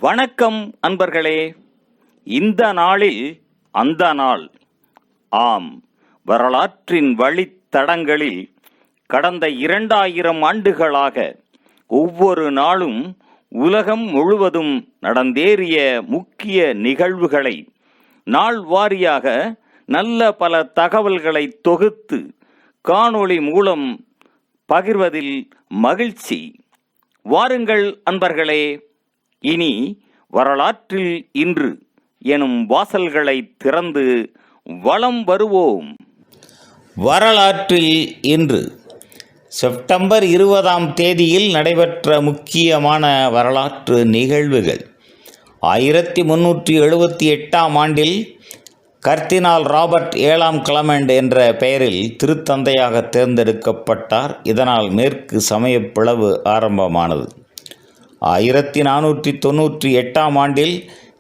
வணக்கம் அன்பர்களே. இந்த நாளில் அந்த நாள். ஆம், வரலாற்றின் வழித்தடங்களில் கடந்த 2000 ஆண்டுகளாக ஒவ்வொரு நாளும் உலகம் முழுவதும் நடந்தேறிய முக்கிய நிகழ்வுகளை நாள் வாரியாக நல்ல பல தகவல்களை தொகுத்து காணொளி மூலம் பகிர்வதில் மகிழ்ச்சி. வாருங்கள் அன்பர்களே, இனி வரலாற்றில் இன்று எனும் வாசல்களை திறந்து வலம் வருவோம். வரலாற்றில் இன்று செப்டம்பர் 20 நடைபெற்ற முக்கியமான வரலாற்று நிகழ்வுகள். 1378 கர்தினால் ராபர்ட் 7 கிளமெண்ட் என்ற பெயரில் திருத்தந்தையாக தேர்ந்தெடுக்கப்பட்டார். இதனால் மேற்கு சமய பிளவு ஆரம்பமானது. 1498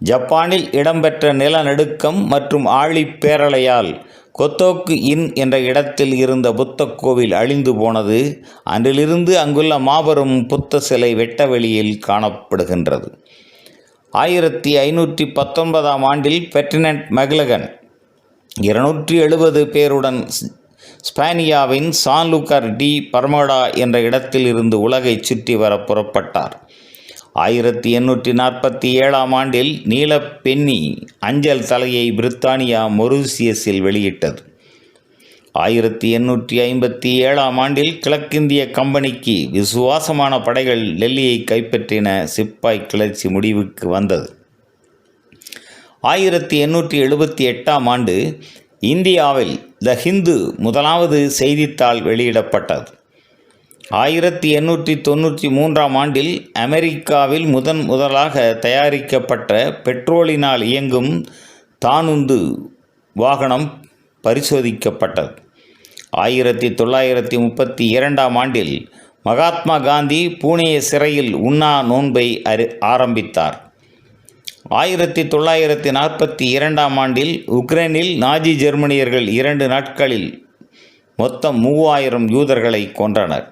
ஜப்பானில் இடம்பெற்ற நிலநடுக்கம் மற்றும் ஆழிப்பேரலையால் கொத்தோக்கு இன் என்ற இடத்தில் இருந்த புத்த கோவில் அழிந்து போனது. அன்றிலிருந்து அங்குள்ள மாபெரும் புத்த சிலை வெட்டவெளியில் காணப்படுகின்றது. 1519 பெர்டினண்ட் மெக்லகன் 270 பேருடன் ஸ்பானியாவின் சான்லூக்கர் டி பர்மடா என்ற இடத்தில் இருந்து உலகை சுற்றி வர புறப்பட்டார். 1847 நீலப்பென்னி அஞ்சல் தலையை பிரித்தானியா மொரீசியஸில் வெளியிட்டது. 1857 கிழக்கிந்திய கம்பெனிக்கு விசுவாசமான படைகள் டெல்லியை கைப்பற்றின. சிப்பாய் கிளர்ச்சி முடிவுக்கு வந்தது. 1878 இந்தியாவில் த ஹிந்து முதலாவது செய்தித்தாள் வெளியிடப்பட்டது. 1893 அமெரிக்காவில் முதலாக தயாரிக்கப்பட்ட பெட்ரோலினால் இயங்கும் தானுந்து வாகனம் பரிசோதிக்கப்பட்டது. 1932 மகாத்மா காந்தி புனே சிறையில் உண்ணா நோன்பை ஆரம்பித்தார். 1942 உக்ரைனில் நாஜி ஜெர்மனியர்கள் 2 நாட்களில் மொத்தம் 3000 யூதர்களை கொன்றனர்.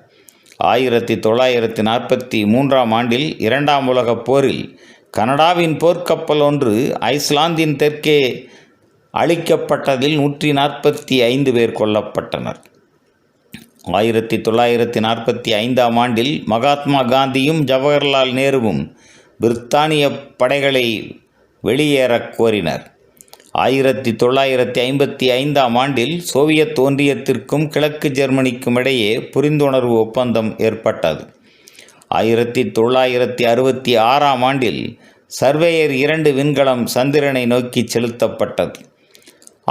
1943 2ஆம் உலகப் போரில் கனடாவின் போர்க்கப்பல் ஒன்று ஐஸ்லாந்தின் தெற்கே அழிக்கப்பட்டதில் 145 பேர் கொல்லப்பட்டனர். 1945 மகாத்மா காந்தியும் ஜவஹர்லால் நேருவும் பிரித்தானிய படைகளை வெளியேறக் கோரினர். 1955 சோவியத் ஒன்றியத்திற்கும் கிழக்கு ஜெர்மனிக்கும் இடையே புரிந்துணர்வு ஒப்பந்தம் ஏற்பட்டது. 1966 சர்வேயர் 2 விண்கலம் சந்திரனை நோக்கி செலுத்தப்பட்டது.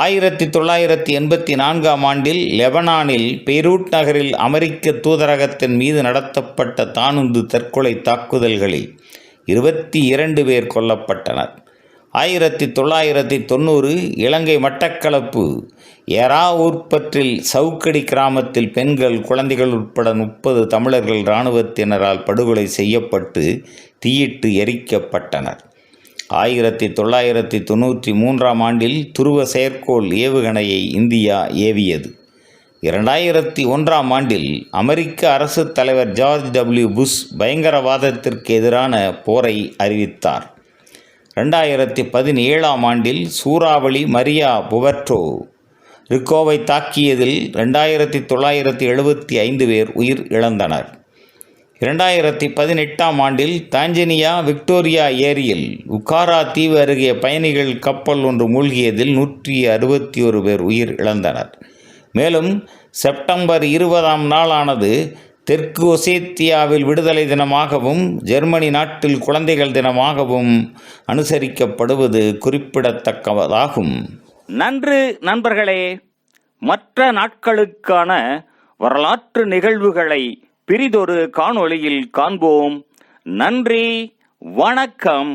1984 லெபனானில் பெய்ரூட் நகரில் அமெரிக்க தூதரகத்தின் மீது நடத்தப்பட்ட தானுந்து தற்கொலை தாக்குதல்களில் 22 பேர் கொல்லப்பட்டனர். 1990 இலங்கை மட்டக்களப்பு ஏராவூர்பற்றில் சவுக்கடி கிராமத்தில் பெண்கள், குழந்தைகள் உட்பட 30 தமிழர்கள் இராணுவத்தினரால் படுகொலை செய்யப்பட்டு தீயிட்டு எரிக்கப்பட்டனர். 1993 துருவ செயற்கோள் ஏவுகணையை இந்தியா ஏவியது. 2001 அமெரிக்க அரசு தலைவர் ஜார்ஜ் டபிள்யூ புஷ் பயங்கரவாதத்திற்கு எதிரான போரை அறிவித்தார். 2017 சூறாவளி மரியா புவர்டோ ரிக்கோவை தாக்கியதில் 2975 பேர் உயிர் இழந்தனர். 2018 தான்சேனியா விக்டோரியா ஏரியில் உக்காரா தீவு அருகே பயணிகள் கப்பல் ஒன்று மூழ்கியதில் 161 பேர் உயிர் இழந்தனர். மேலும் செப்டம்பர் 20 தெற்கு ஒசேத்தியாவில் விடுதலை தினமாகவும் ஜெர்மனி நாட்டில் குழந்தைகள் தினமாகவும் அனுசரிக்கப்படுவது குறிப்பிடத்தக்கதாகும். நன்று நண்பர்களே. மற்ற நாட்களுக்கான வரலாற்று நிகழ்வுகளை பிரிதொரு காணொளியில் காண்போம். நன்றி, வணக்கம்.